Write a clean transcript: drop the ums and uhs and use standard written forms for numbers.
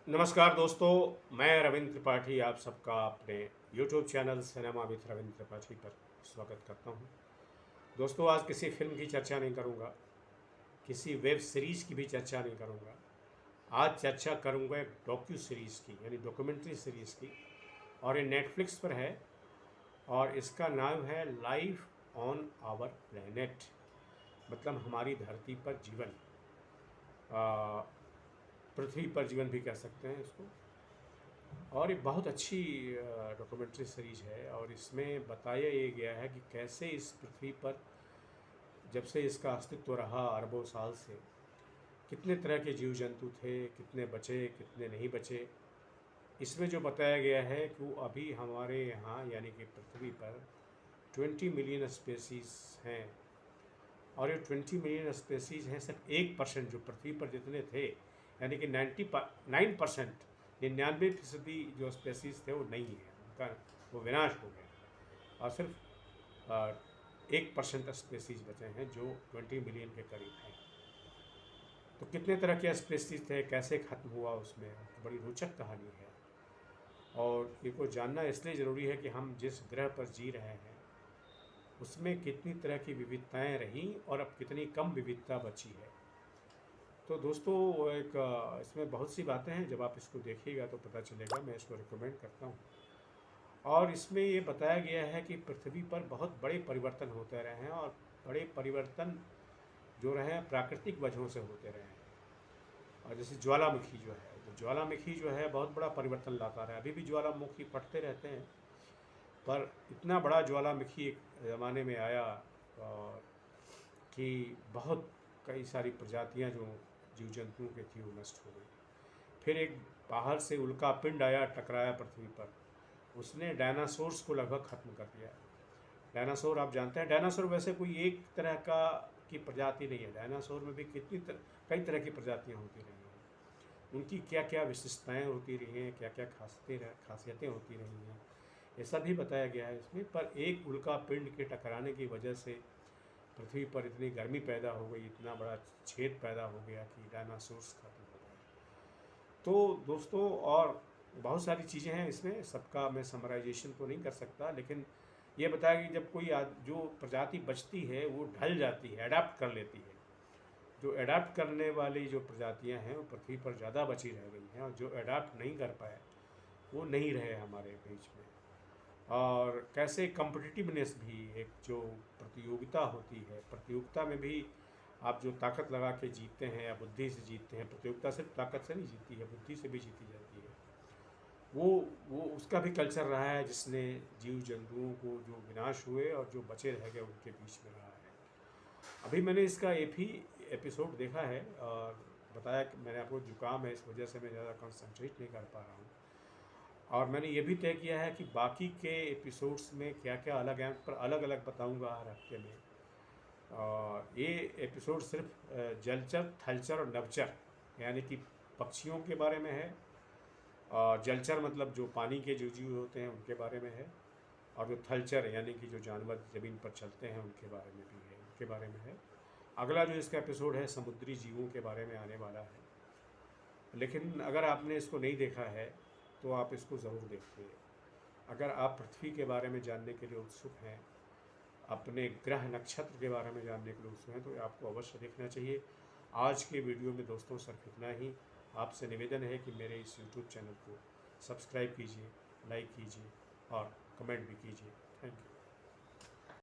नमस्कार दोस्तों, मैं रविंद्र त्रिपाठी आप सबका अपने YouTube channel cinema with Ravindra Tripathi पर स्वागत करता हूं। दोस्तों, आज किसी फिल्म की चर्चा नहीं करूंगा, किसी वेब सीरीज़ की भी चर्चा नहीं करूंगा। आज चर्चा करूंगा एक डॉक्यू सीरीज़ की, यानी डॉक्यूमेंट्री सीरीज़ की, और ये नेटफ्लिक्स पर है और इसका नाम है लाइफ ऑन आवर प्लेनेट, मतलब हमारी धरती पर जीवन, आ, पृथ्वी पर जीवन भी कह सकते हैं इसको। और ये बहुत अच्छी डॉक्यूमेंट्री सीरीज है और इसमें बताया ये गया है कि कैसे इस पृथ्वी पर जब से इसका अस्तित्व रहा अरबों साल से, कितने तरह के जीव जंतु थे, कितने बचे कितने नहीं बचे। इसमें जो बताया गया है कि वो अभी हमारे यहाँ यानी कि पृथ्वी पर 20 मिलियन स्पेसीज़ हैं, और ये 20 मिलियन स्पेसीज़ हैं सिर्फ 1% जो पृथ्वी पर जितने थे, यानी कि 99%, 99% जो स्पेसीज़ थे वो नहीं है, उनका वो विनाश हो गया, और सिर्फ 1% स्पेसीज़ बचे हैं जो 20 मिलियन के करीब हैं। तो कितने तरह के स्पेसीज़ थे, कैसे ख़त्म हुआ, उसमें तो बड़ी रोचक कहानी है। और ये को जानना इसलिए ज़रूरी है कि हम जिस ग्रह पर जी रहे हैं उसमें कितनी तरह की विविधताएं रहीं और अब कितनी कम विविधता बची है। तो दोस्तों, इसमें बहुत सी बातें हैं, जब आप इसको देखिएगा तो पता चलेगा। मैं इसको रिकमेंड करता हूँ। और इसमें ये बताया गया है कि पृथ्वी पर बहुत बड़े परिवर्तन होते रहे हैं, और बड़े परिवर्तन जो रहे हैं प्राकृतिक वजहों से होते रहे हैं। और जैसे ज्वालामुखी जो है, तो ज्वालामुखी जो है बहुत बड़ा परिवर्तन लाता रहा है। अभी भी ज्वालामुखी फटते रहते हैं, पर इतना बड़ा ज्वालामुखी एक ज़माने में आया और कि बहुत कई सारी प्रजातियां जो जीव जंतुओं की थी वो नष्ट हो गई। फिर एक बाहर से उल्का पिंड आया, टकराया पृथ्वी पर, उसने डायनासोर्स को लगभग ख़त्म कर दिया। डायनासोर आप जानते हैं, डायनासोर वैसे कोई एक तरह का की प्रजाति नहीं है। डायनासोर में भी कई तरह की प्रजातियां होती रही हैं, उनकी क्या क्या विशेषताएं होती रही हैं, क्या क्या खासियतें होती रही हैं, ये सब भी बताया गया है इसमें। पर एक उल्का पिंड के टकराने की वजह से पृथ्वी पर इतनी गर्मी पैदा हो गई, इतना बड़ा छेद पैदा हो गया कि डायनासोर्स खत्म हो गए। तो दोस्तों, और बहुत सारी चीज़ें हैं इसमें, सबका मैं समराइजेशन तो नहीं कर सकता, लेकिन ये बताया कि जब कोई जो प्रजाति बचती है वो ढल जाती है, अडाप्ट कर लेती है। जो अडाप्ट करने वाली जो प्रजातियां हैं वो पृथ्वी पर ज़्यादा बची रह गई हैं, और जो अडाप्ट नहीं कर पाए वो नहीं रहे हमारे बीच में। और कैसे कम्पिटिटिवनेस भी, एक जो प्रतियोगिता होती है, प्रतियोगिता में भी आप जो ताकत लगा के जीतते हैं या बुद्धि से जीतते हैं, प्रतियोगिता सिर्फ ताकत से नहीं जीती है, बुद्धि से भी जीती जाती है। वो वो उसका भी कल्चर रहा है, जिसने जीव जंतुओं को जो विनाश हुए और जो बचे रह गए उनके बीच में रहा है। अभी मैंने इसका एक ही एपिसोड देखा है, और बताया कि मैंने आपको जुकाम है, इस वजह से मैं ज़्यादा कंसंट्रेट नहीं कर पा रहा हूँ। और मैंने ये भी तय किया है कि बाकी के एपिसोड्स में क्या क्या अलग हैं, पर अलग अलग बताऊंगा हर हफ्ते में। और ये एपिसोड सिर्फ जलचर, थलचर और नभचर, यानी कि पक्षियों के बारे में है। और जलचर मतलब जो पानी के जो जीव होते हैं उनके बारे में है, और जो थलचर यानी कि जो जानवर ज़मीन पर चलते हैं उनके बारे में भी है, उनके बारे में है। अगला जो इसका एपिसोड है समुद्री जीवों के बारे में आने वाला है। लेकिन अगर आपने इसको नहीं देखा है तो आप इसको ज़रूर देखिए। अगर आप पृथ्वी के बारे में जानने के लिए उत्सुक हैं, अपने ग्रह नक्षत्र के बारे में जानने के लिए उत्सुक हैं, तो आपको अवश्य देखना चाहिए। आज के वीडियो में दोस्तों सिर्फ इतना ही। आपसे निवेदन है कि मेरे इस यूट्यूब चैनल को सब्सक्राइब कीजिए, लाइक कीजिए और कमेंट भी कीजिए। Thank you.